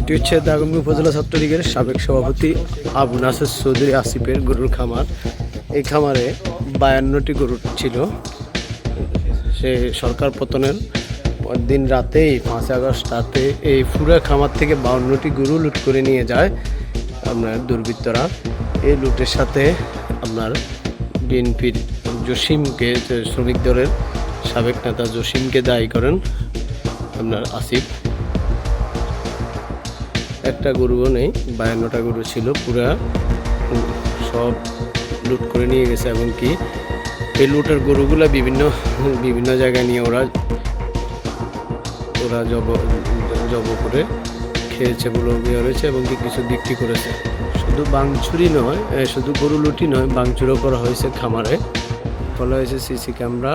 এটি হচ্ছে দাগনভূঞা উপজেলা ছাত্রলীগের সাবেক সভাপতি আবু নাসের চৌধুরী আসিফের গরুর খামার। এই খামারে 52টি গরু ছিল। সে সরকার পতনের দিন রাতেই 5 আগস্ট রাতে এই পুরা খামার থেকে 52টি গরু লুট করে নিয়ে যায় আপনার দুর্বৃত্তরা। এই লুটের সাথে আপনার বিএনপির জসিমকে, শ্রমিক দলের সাবেক নেতা জসিমকে দায়ী করেন আপনার আসিফ। একটা গরুও নেই, 52টা গরু ছিল, পুরা সব লুট করে নিয়ে গেছে। এবং কি এই লুটের গরুগুলা বিভিন্ন জায়গায় নিয়ে ওরা জব করে খেয়েছে বলে অভিযোগ রয়েছে এবং কি কিছু বিক্রি করেছে। শুধু ভাঙচুরই নয়, শুধু গরু লুটই নয়, ভাঙচুরও করা হয়েছে খামারে। ফলে হয়েছে সিসি ক্যামেরা।